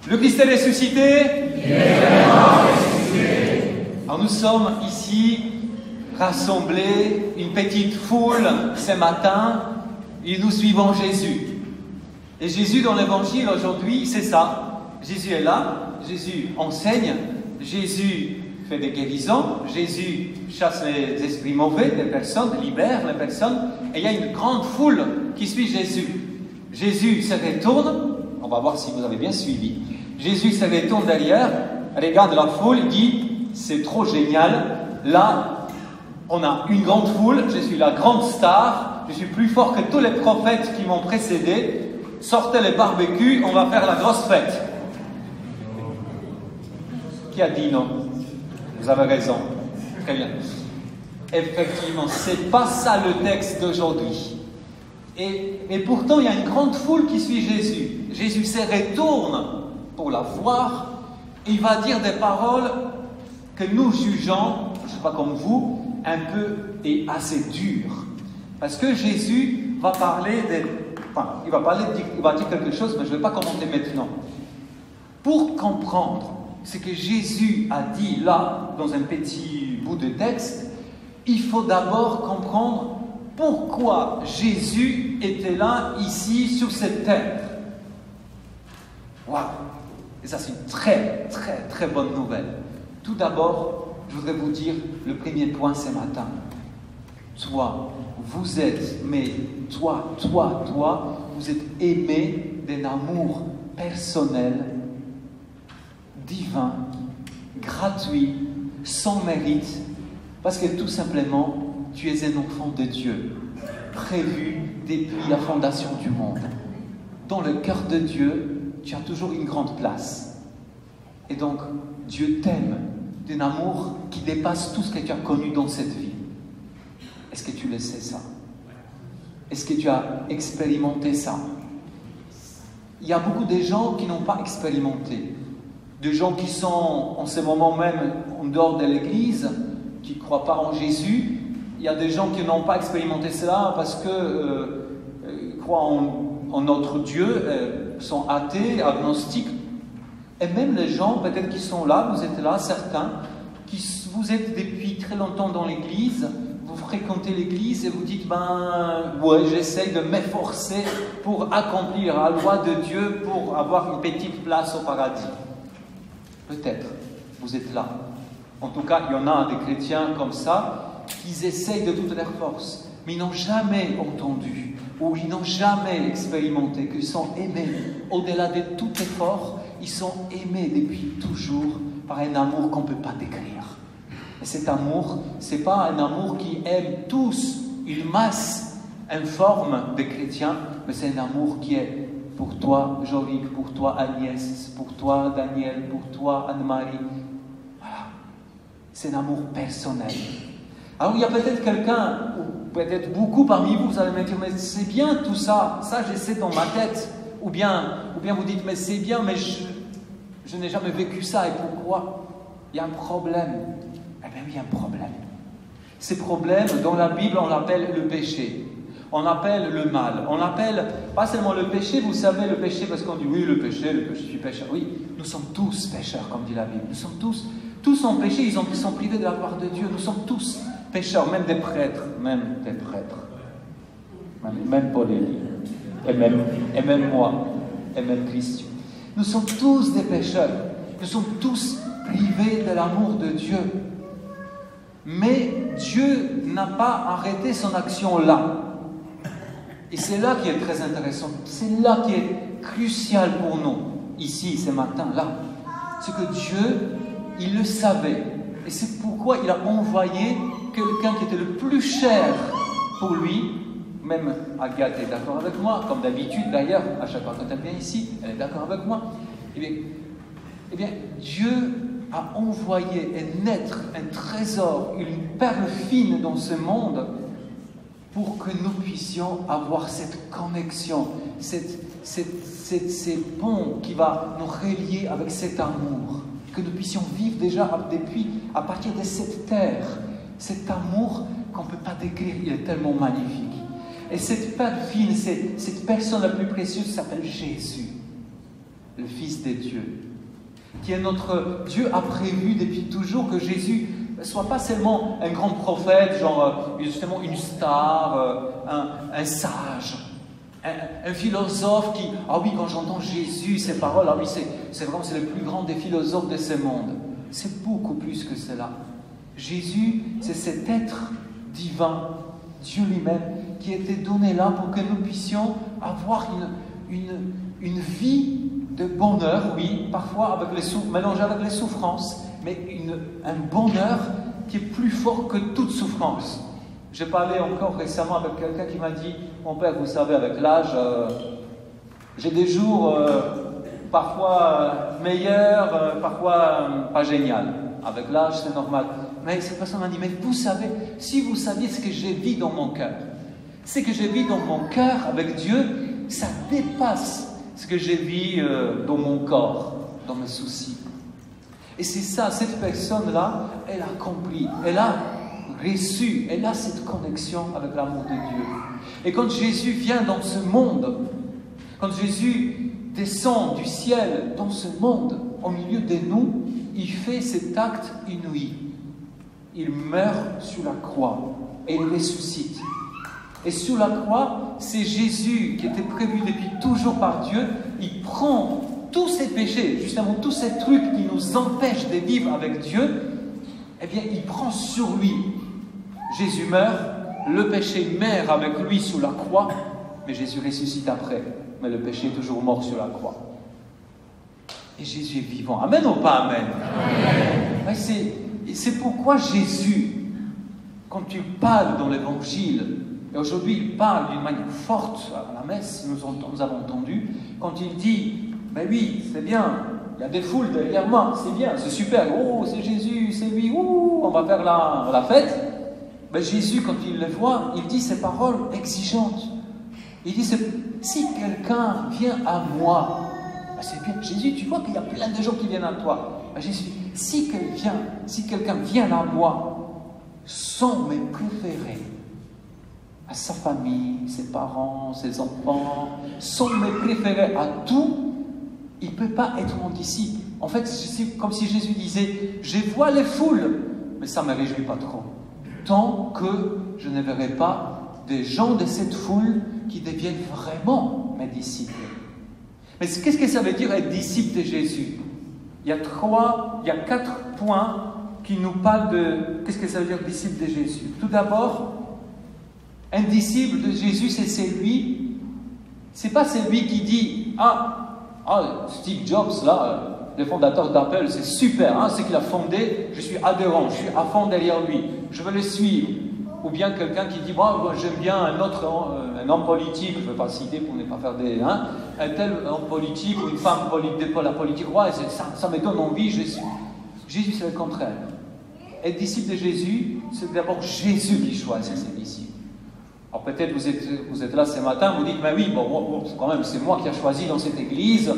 Le Christ est ressuscité. Il est vraiment ressuscité. Alors nous sommes ici rassemblés, une petite foule ce matin, et nous suivons Jésus. Et Jésus dans l'évangile aujourd'hui, c'est ça. Jésus est là, Jésus enseigne, Jésus fait des guérisons, Jésus chasse les esprits mauvais des personnes, libère les personnes, et il y a une grande foule qui suit Jésus. Jésus se retourne, on va voir si vous avez bien suivi. Jésus se retourne derrière, regarde la foule, il dit, c'est trop génial, là, on a une grande foule, je suis la grande star, je suis plus fort que tous les prophètes qui m'ont précédé, sortez les barbecues, on va faire la grosse fête. Qui a dit non? Vous avez raison. Très bien. Effectivement, c'est pas ça le texte d'aujourd'hui. Et pourtant, il y a une grande foule qui suit Jésus. Jésus se retourne pour la voir. Il va dire des paroles que nous jugeons, je ne sais pas comme vous, un peu et assez dures. Parce que Jésus va parler il va dire quelque chose, mais je ne vais pas commenter maintenant. Pour comprendre ce que Jésus a dit là, dans un petit bout de texte, il faut d'abord comprendre pourquoi Jésus était là, ici, sur cette terre. Waouh! Et ça, c'est une très, très, très bonne nouvelle. Tout d'abord, je voudrais vous dire le premier point ce matin. Toi, vous êtes, mais toi, vous êtes aimé d'un amour personnel, divin, gratuit, sans mérite, parce que tout simplement, tu es un enfant de Dieu, prévu depuis la fondation du monde. Dans le cœur de Dieu, tu as toujours une grande place. Et donc, Dieu t'aime d'un amour qui dépasse tout ce que tu as connu dans cette vie. Est-ce que tu le sais ça? Est-ce que tu as expérimenté ça? Il y a beaucoup de gens qui n'ont pas expérimenté. Des gens qui sont en ce moment même en dehors de l'Église, qui ne croient pas en Jésus. Il y a des gens qui n'ont pas expérimenté cela parce qu'ils croient en notre Dieu, sont athées, agnostiques. Et même les gens, peut-être qui sont là, vous êtes là, certains, vous êtes depuis très longtemps dans l'Église, vous fréquentez l'Église et vous dites, ouais, j'essaye de m'efforcer pour accomplir la loi de Dieu, pour avoir une petite place au paradis. Peut-être, vous êtes là. En tout cas, il y en a des chrétiens comme ça, qui essayent de toutes leurs forces, mais ils n'ont jamais entendu, ou ils n'ont jamais expérimenté qu'ils sont aimés. Au-delà de tout effort, ils sont aimés depuis toujours par un amour qu'on ne peut pas décrire. Et cet amour, ce n'est pas un amour qui aime tous, une masse informe de chrétiens, mais c'est un amour qui est pour toi, Jolie, pour toi, Agnès, pour toi, Daniel, pour toi, Anne-Marie. Voilà. C'est un amour personnel. Alors, il y a peut-être quelqu'un, ou peut-être beaucoup parmi vous, vous allez me dire, mais c'est bien tout ça, ça je sais dans ma tête. Ou bien vous dites, mais c'est bien, mais je n'ai jamais vécu ça, et pourquoi? Il y a un problème. Eh bien oui, il y a un problème. Ce problème, dans la Bible, on l'appelle le péché. On appelle le mal. On appelle pas seulement le péché, vous savez, le péché, parce qu'on dit oui, le péché, je suis pécheur. Oui, nous sommes tous pécheurs, comme dit la Bible. Nous sommes tous en péché, ils sont privés de la gloire de Dieu. Nous sommes tous pécheurs, même des prêtres. Même Paul et même moi, et même Christian. Nous sommes tous des pécheurs. Nous sommes tous privés de l'amour de Dieu. Mais Dieu n'a pas arrêté son action là. Et c'est là qui est très intéressant. C'est là qui est crucial pour nous, ici, ce matin-là. C'est que Dieu, il le savait. Et c'est pourquoi il a envoyé quelqu'un qui était le plus cher pour lui. Même Agathe est d'accord avec moi, comme d'habitude d'ailleurs, à chaque fois que elle vient ici, elle est d'accord avec moi. Eh bien, Dieu a envoyé un trésor, une perle fine dans ce monde pour que nous puissions avoir cette connexion, ces ponts qui va nous relier avec cet amour, que nous puissions vivre déjà à partir de cette terre, cet amour qu'on ne peut pas décrire, il est tellement magnifique. Et cette perle fine, cette personne la plus précieuse s'appelle Jésus. le Fils de Dieu, qui est notre Dieu a prévu depuis toujours que Jésus ne soit pas seulement un grand prophète, genre justement une star, un sage, un philosophe qui, ah oui, quand j'entends Jésus, ses paroles, ah oui, c'est vraiment c'est le plus grand des philosophes de ce monde. C'est beaucoup plus que cela. Jésus, c'est cet être divin, Dieu lui-même, qui était donné là pour que nous puissions avoir une vie de bonheur, oui, parfois mélangé avec les souffrances, mais un bonheur qui est plus fort que toute souffrance. J'ai parlé encore récemment avec quelqu'un qui m'a dit, mon père, vous savez, avec l'âge, j'ai des jours parfois meilleurs, parfois pas génial. Avec l'âge, c'est normal. Mais cette personne m'a dit, mais vous savez, si vous saviez ce que j'ai vu dans mon cœur, ce que j'ai vu dans mon cœur avec Dieu, ça dépasse ce que j'ai vu dans mon corps, dans mes soucis. Et c'est ça, cette personne-là, elle a accompli, elle a reçu, elle a cette connexion avec l'amour de Dieu. Et quand Jésus vient dans ce monde, quand Jésus descend du ciel dans ce monde, au milieu de nous, il fait cet acte inouï. Il meurt sur la croix et il ressuscite. Et sur la croix, c'est Jésus qui était prévu depuis toujours par Dieu. Il prend tous ces péchés, justement tous ces trucs qui nous empêchent de vivre avec Dieu, eh bien, il prend sur lui. Jésus meurt, le péché meurt avec lui sur la croix, mais Jésus ressuscite après. Mais le péché est toujours mort sur la croix. Et Jésus est vivant. Amen ou pas amen? Amen. C'est pourquoi Jésus, quand tu parles dans l'Évangile, et aujourd'hui il parle d'une manière forte à la messe, nous avons entendu, quand il dit, ben oui, c'est bien, il y a des foules derrière moi, c'est bien, c'est super, oh c'est Jésus, c'est lui, oh, on va faire la fête. Ben Jésus, quand il le voit, il dit ces paroles exigeantes. Il dit, si quelqu'un vient à moi, ben c'est bien, Jésus, tu vois qu'il y a plein de gens qui viennent à toi. Ben Jésus, si quelqu'un vient à moi, sans mes préférés, à sa famille, ses parents, ses enfants, sans mes préférés à tout, il ne peut pas être mon disciple. En fait, c'est comme si Jésus disait, je vois les foules, mais ça ne me réjouit pas trop. Tant que je ne verrai pas des gens de cette foule qui deviennent vraiment mes disciples. Mais qu'est-ce que ça veut dire être disciple de Jésus? Il y a 4 points qui nous parlent de qu'est-ce que ça veut dire disciple de Jésus. Tout d'abord, un disciple de Jésus, c'est pas celui qui dit Steve Jobs, là, le fondateur d'Apple, c'est super, hein, c'est qu'il a fondé, je suis adhérent, je suis à fond derrière lui, je veux le suivre. Ou bien quelqu'un qui dit, moi j'aime bien un homme politique, je ne vais pas citer pour ne pas faire un tel homme politique ou une femme de la politique, ouais, ça me donne envie, je suis. Jésus, c'est le contraire. Être disciple de Jésus, c'est d'abord Jésus qui choisit ses disciples. Alors peut-être vous êtes là ce matin, vous dites, mais oui, bon, quand même, c'est moi qui ai choisi dans cette église,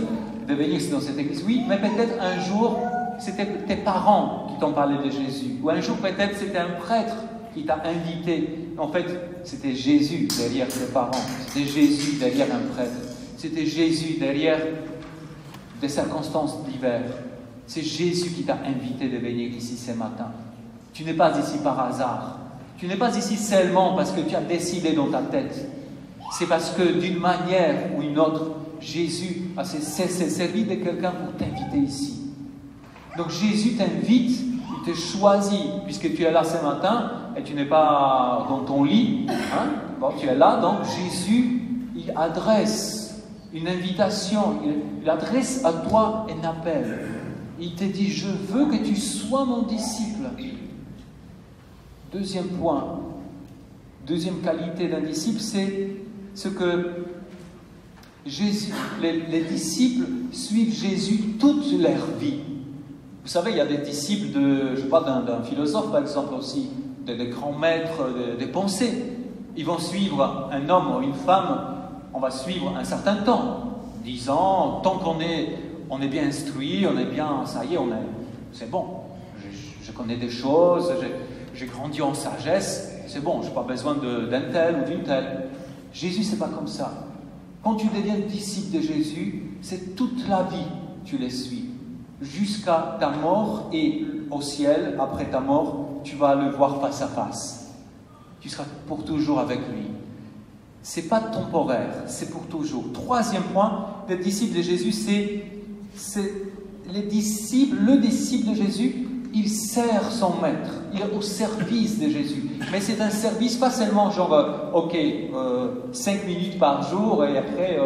de venir dans cette église. Oui, mais peut-être un jour, c'était tes parents qui t'ont parlé de Jésus. Ou un jour, peut-être, c'était un prêtre qui t'a invité. En fait, c'était Jésus derrière tes parents. C'était Jésus derrière un prêtre. C'était Jésus derrière des circonstances diverses. C'est Jésus qui t'a invité de venir ici ce matin. Tu n'es pas ici par hasard. Tu n'es pas ici seulement parce que tu as décidé dans ta tête. C'est parce que d'une manière ou une autre, Jésus s'est servi de quelqu'un pour t'inviter ici. Donc Jésus t'invite, il te choisit, puisque tu es là ce matin et tu n'es pas dans ton lit. Hein? Bon, tu es là, donc Jésus, il adresse une invitation, il adresse à toi un appel. Il te dit, je veux que tu sois mon disciple. Deuxième point, deuxième qualité d'un disciple, c'est ce que Jésus, les disciples suivent Jésus toute leur vie. Vous savez, il y a des disciples d'un philosophe, par exemple, aussi, des grands maîtres des pensées. Ils vont suivre un homme ou une femme, on va suivre un certain temps, 10 ans, tant qu'on est bien instruit, on est bien, ça y est, c'est bon. Je connais des choses, j'ai grandi en sagesse, c'est bon, je n'ai pas besoin d'un tel ou d'une telle. Jésus, c'est pas comme ça. Quand tu deviens disciple de Jésus, c'est toute la vie, tu les suis. Jusqu'à ta mort et au ciel, après ta mort, tu vas le voir face à face. Tu seras pour toujours avec lui. Ce n'est pas temporaire, c'est pour toujours. Troisième point, les disciples de Jésus, c'est le disciple de Jésus, il sert son maître, il est au service de Jésus. Mais c'est un service pas seulement genre, 5 minutes par jour et après,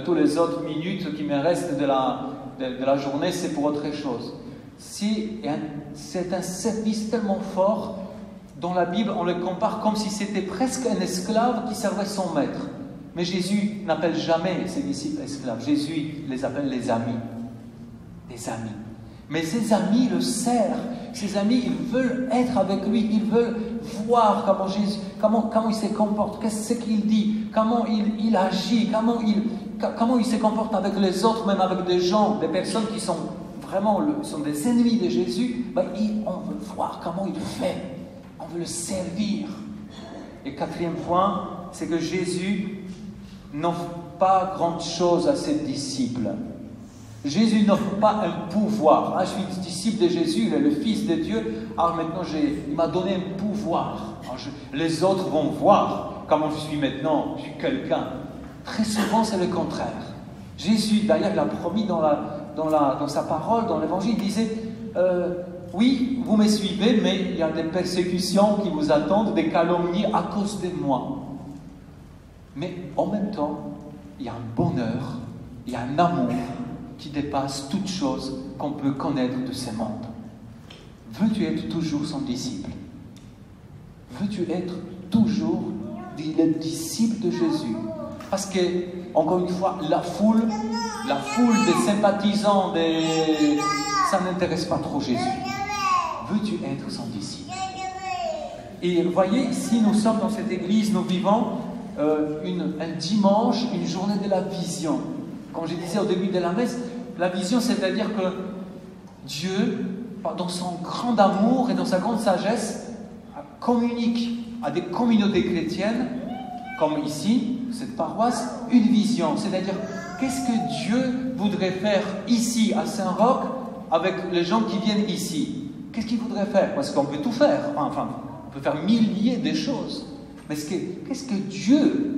tous les autres minutes qui me restent de la journée, c'est pour autre chose. C'est un service tellement fort. Dans la Bible, on le compare comme si c'était presque un esclave qui servait son maître. Mais Jésus n'appelle jamais ses disciples esclaves. Jésus les appelle les amis. Des amis. Mais ses amis le servent. Ses amis, ils veulent être avec lui. Ils veulent voir comment Jésus, comment il se comporte, qu'est-ce qu'il dit, comment il agit, comment il se comporte avec les autres, même avec des gens, des personnes qui sont vraiment sont des ennemis de Jésus. On veut voir comment il fait. On veut le servir. Et quatrième point, c'est que Jésus n'offre pas grand-chose à ses disciples. Jésus n'offre pas un pouvoir. Je suis disciple de Jésus, il est le Fils de Dieu. Alors maintenant, il m'a donné un pouvoir. Les autres vont voir comment je suis maintenant. Je suis quelqu'un. Très souvent, c'est le contraire. Jésus, d'ailleurs, l'a promis dans sa parole, dans l'Évangile, il disait oui, vous me suivez, mais il y a des persécutions qui vous attendent, des calomnies à cause de moi. Mais en même temps, il y a un bonheur, il y a un amour qui dépasse toute chose qu'on peut connaître de ce monde. Veux-tu être toujours son disciple? Veux-tu être toujours le disciple de Jésus? Parce que, encore une fois, la foule des sympathisants, ça n'intéresse pas trop Jésus. Veux-tu être son disciple? Et vous voyez, ici, nous sommes dans cette église, nous vivons un dimanche, une journée de la vision. Comme je disais au début de la messe, la vision, c'est-à-dire que Dieu, dans son grand amour et dans sa grande sagesse, communique à des communautés chrétiennes, comme ici, cette paroisse, une vision. C'est-à-dire, qu'est-ce que Dieu voudrait faire ici, à Saint-Roch, avec les gens qui viennent ici? Qu'est-ce qu'il voudrait faire? Parce qu'on peut tout faire. Enfin, on peut faire milliers de choses. Mais qu'est-ce que Dieu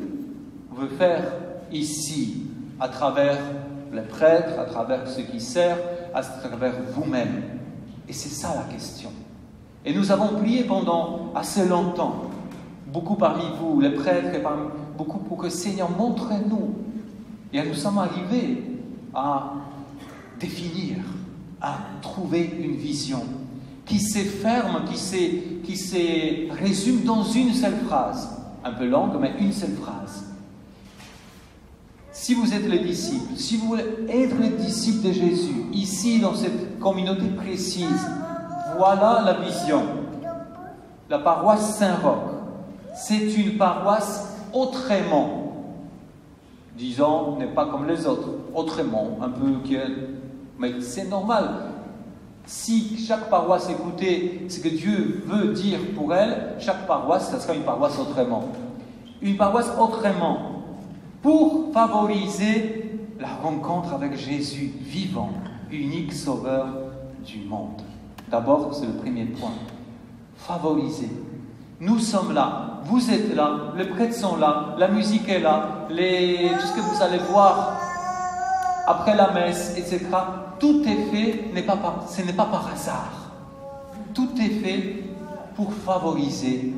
veut faire ici, à travers les prêtres, à travers ceux qui servent, à travers vous-même? Et c'est ça la question. Et nous avons prié pendant assez longtemps, beaucoup parmi vous, les prêtres, et beaucoup pour que Seigneur montre-nous. Et nous sommes arrivés à définir, à trouver une vision qui se ferme, qui se résume dans une seule phrase, un peu longue, mais une seule phrase. Si vous êtes les disciples, si vous voulez être les disciples de Jésus, ici dans cette communauté précise, voilà la vision. La paroisse Saint-Roch, c'est une paroisse autrement. Disons, n'est pas comme les autres, autrement, un peu mais c'est normal. Si chaque paroisse écoutait ce que Dieu veut dire pour elle, chaque paroisse, ça sera une paroisse autrement. Une paroisse autrement, pour favoriser la rencontre avec Jésus vivant, unique sauveur du monde. D'abord, c'est le premier point. Favoriser. Nous sommes là, vous êtes là, les prêtres sont là, la musique est là, tout ce que vous allez voir après la messe, etc. Tout est fait, ce n'est pas par hasard. Tout est fait pour favoriser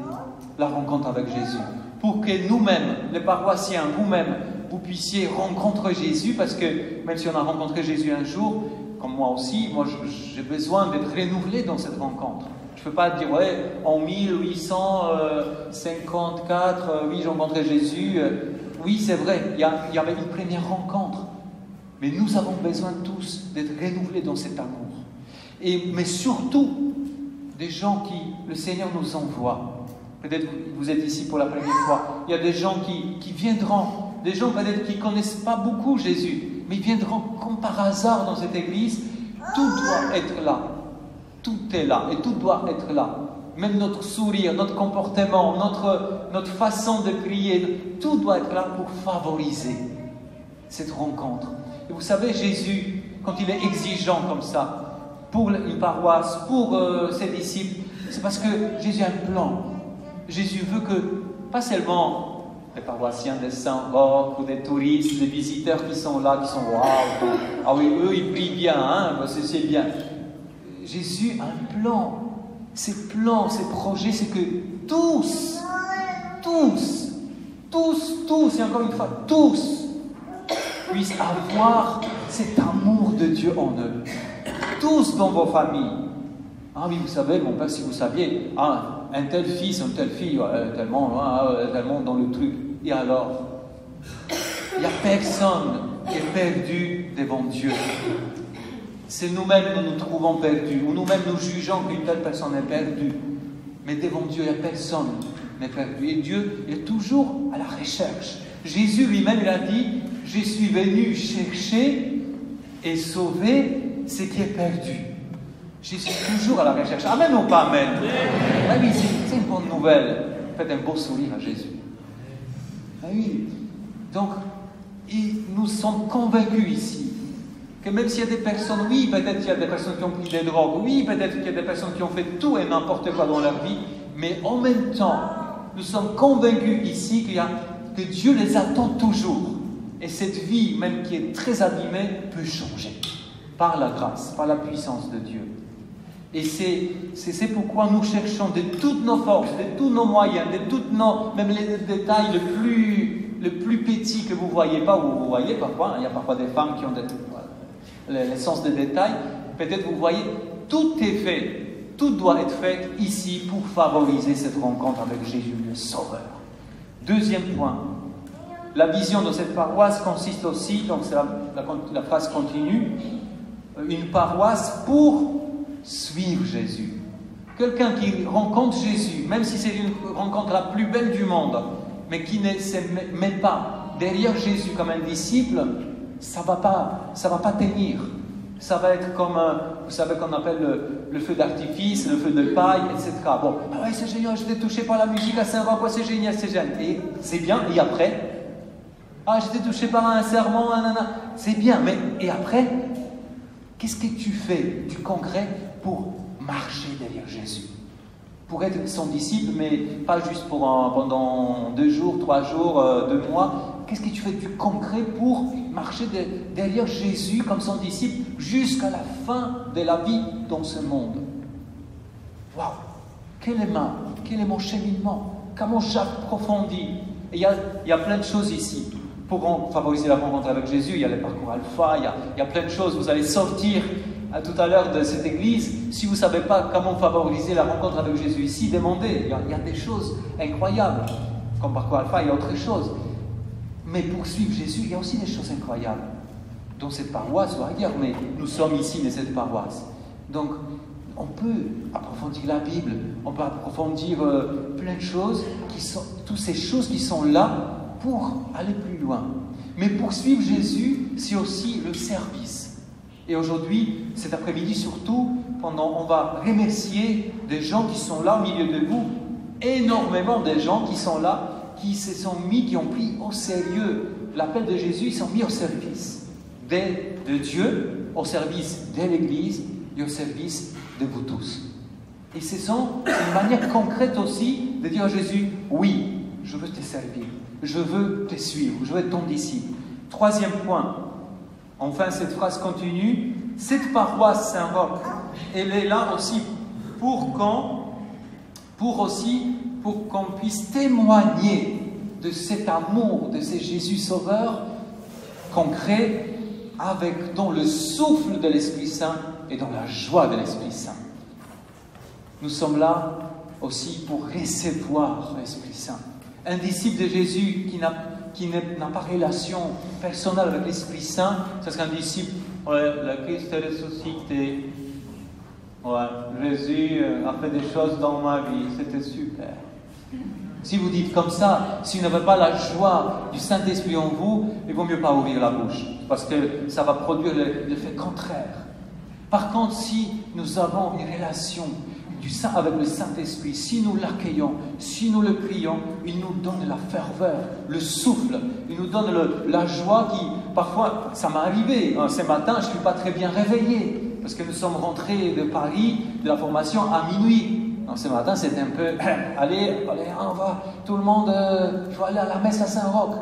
la rencontre avec Jésus. Pour que nous-mêmes, les paroissiens, vous-même, vous puissiez rencontrer Jésus, parce que même si on a rencontré Jésus un jour, comme moi aussi, j'ai besoin d'être renouvelé dans cette rencontre. Je ne peux pas dire, ouais, en 1854, oui, j'ai rencontré Jésus. Oui, c'est vrai, il y avait une première rencontre. Mais nous avons besoin tous d'être renouvelés dans cet amour. Mais surtout, des gens qui, le Seigneur nous envoie. Peut-être que vous êtes ici pour la première fois. Il y a des gens qui viendront, des gens peut-être qui ne connaissent pas beaucoup Jésus, mais ils viendront comme par hasard dans cette église. Tout doit être là. Tout est là et tout doit être là. Même notre sourire, notre comportement, notre façon de prier, tout doit être là pour favoriser cette rencontre. Et vous savez, Jésus, quand il est exigeant comme ça, pour une paroisse, pour ses disciples, c'est parce que Jésus a un plan. Jésus veut que, pas seulement les paroissiens de Saint-Roch ou des touristes, des visiteurs qui sont là, qui sont waouh, ah oui, eux ils prient bien, hein, c'est bien. Jésus a un plan. Ses plans, ses projets, c'est que tous, et encore une fois, tous puissent avoir cet amour de Dieu en eux. Tous dans vos familles. Ah oui, vous savez, mon père, si vous saviez, un tel fils, une telle fille, tellement dans le truc. Et alors, il n'y a personne qui est perdu devant Dieu. C'est nous-mêmes nous nous trouvons perdus, ou nous-mêmes nous jugeons qu'une telle personne est perdue. Mais devant Dieu, il n'y a personne n'est perdu. Et Dieu est toujours à la recherche. Jésus lui-même, il a dit, je suis venu chercher et sauver ce qui est perdu. Je suis toujours à la recherche. Amen ou pas amen? Ah oui, c'est une bonne nouvelle. Faites un beau sourire à Jésus. Ah oui. Donc, nous sommes convaincus ici que même s'il y a des personnes, oui, peut-être qu'il y a des personnes qui ont pris des drogues, oui, peut-être qu'il y a des personnes qui ont fait tout et n'importe quoi dans leur vie, mais en même temps, nous sommes convaincus ici que Dieu les attend toujours. Et cette vie, même qui est très abîmée, peut changer par la grâce, par la puissance de Dieu. Et c'est pourquoi nous cherchons de toutes nos forces, de tous nos moyens, de toutes nos, même les détails le plus petits que vous ne voyez pas, ou vous voyez parfois, il y a parfois des femmes qui ont le sens des détails, peut-être vous voyez, tout est fait, tout doit être fait ici pour favoriser cette rencontre avec Jésus le Sauveur. Deuxième point, la vision de cette paroisse consiste aussi, donc c'est la phrase continue, une paroisse pour suivre Jésus. Quelqu'un qui rencontre Jésus, même si c'est une rencontre la plus belle du monde, mais qui ne se met pas derrière Jésus comme un disciple, ça va pas tenir. Ça va être comme, vous savez qu'on appelle le feu d'artifice, le feu de paille, etc. Bon, ah ouais, c'est génial, j'étais touché par la musique à Saint-Roch, c'est génial, c'est génial. Et c'est bien, et après? Ah, j'étais touché par un sermon, c'est bien, mais et après? Qu'est-ce que tu fais du concret pour marcher derrière Jésus? Pour être son disciple, mais pas juste pendant 2 jours, 3 jours, 2 mois. Qu'est-ce que tu fais du concret pour marcher derrière Jésus comme son disciple jusqu'à la fin de la vie dans ce monde? Waouh! Quel est mon cheminement? Comment j'approfondis? Et il y a plein de choses ici. Pour favoriser la rencontre avec Jésus, il y a le parcours alpha, il y a plein de choses. Vous allez sortir tout à l'heure de cette église. Si vous ne savez pas comment favoriser la rencontre avec Jésus ici, demandez. Il y a des choses incroyables. Comme parcours alpha, il y a autre chose. Mais pour suivre Jésus, il y a aussi des choses incroyables. Dans cette paroisse, on va dire, mais nous sommes ici de cette paroisse. Donc, on peut approfondir la Bible, on peut approfondir plein de choses, toutes ces choses qui sont là pour aller plus loin. Mais pour suivre Jésus, c'est aussi le service. Et aujourd'hui, cet après-midi surtout, on va remercier des gens qui sont là au milieu de vous, énormément de gens qui sont là, qui se sont mis, qui ont pris au sérieux l'appel de Jésus, ils sont mis au service de Dieu, au service de l'Église et au service de vous tous. Et c'est une manière concrète aussi de dire à Jésus, oui, je veux te servir, je veux te suivre, je veux être ton disciple. Troisième point, enfin cette phrase continue, cette paroisse Saint-Roch, elle est là aussi pour qu'on puisse témoigner de cet amour, de ce Jésus Sauveur concret, dans le souffle de l'Esprit Saint et dans la joie de l'Esprit Saint. Nous sommes là aussi pour recevoir l'Esprit Saint. Un disciple de Jésus qui n'a pas relation personnelle avec l'Esprit Saint, c'est un disciple, le Christ est ressuscité, Jésus a fait des choses dans ma vie, c'était super. Si vous dites comme ça, si vous n'avez pas la joie du Saint-Esprit en vous, il vaut mieux pas ouvrir la bouche, parce que ça va produire l'effet contraire. Par contre, si nous avons une relation, avec le Saint-Esprit, si nous l'accueillons, si nous le prions, il nous donne la ferveur, le souffle, il nous donne la joie qui, parfois, ça m'est arrivé. Ce matin, je ne suis pas très bien réveillé, parce que nous sommes rentrés de Paris, de la formation, à minuit. Donc ce matin, c'était un peu, allez, on va, tout le monde, il faut aller à la messe à Saint-Roch.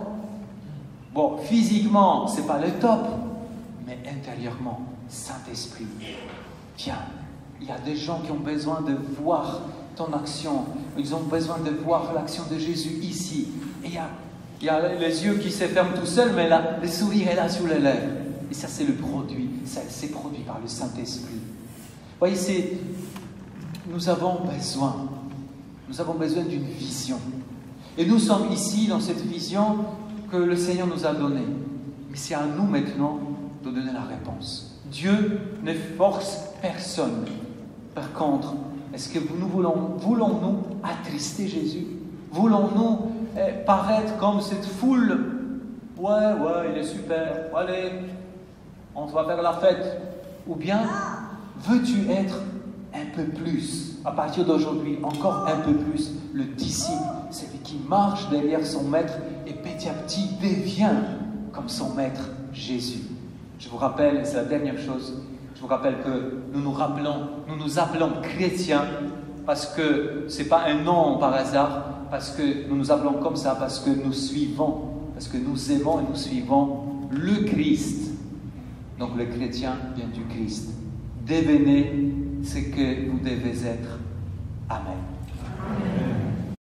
Bon, physiquement, ce n'est pas le top, mais intérieurement, Saint-Esprit, viens. Il y a des gens qui ont besoin de voir ton action. Ils ont besoin de voir l'action de Jésus ici. Et il y a les yeux qui se ferment tout seuls, mais là, le sourire est là sur les lèvres. Et ça, c'est le produit. C'est produit par le Saint-Esprit. Vous voyez, nous avons besoin d'une vision. Et nous sommes ici dans cette vision que le Seigneur nous a donnée. Mais c'est à nous maintenant de donner la réponse. Dieu ne force personne. Par contre, est-ce que voulons-nous attrister Jésus? Voulons-nous paraître comme cette foule? Ouais, il est super, allez, on va faire la fête. Ou bien, veux-tu être un peu plus, à partir d'aujourd'hui, encore un peu plus, le disciple, celui qui marche derrière son maître et petit à petit devient comme son maître Jésus? Je vous rappelle, et c'est la dernière chose, je vous rappelle que nous nous appelons chrétiens parce que ce n'est pas un nom par hasard, parce que nous nous appelons comme ça, parce que nous suivons, parce que nous aimons et nous suivons le Christ. Donc le chrétien vient du Christ. Devenez ce que vous devez être. Amen.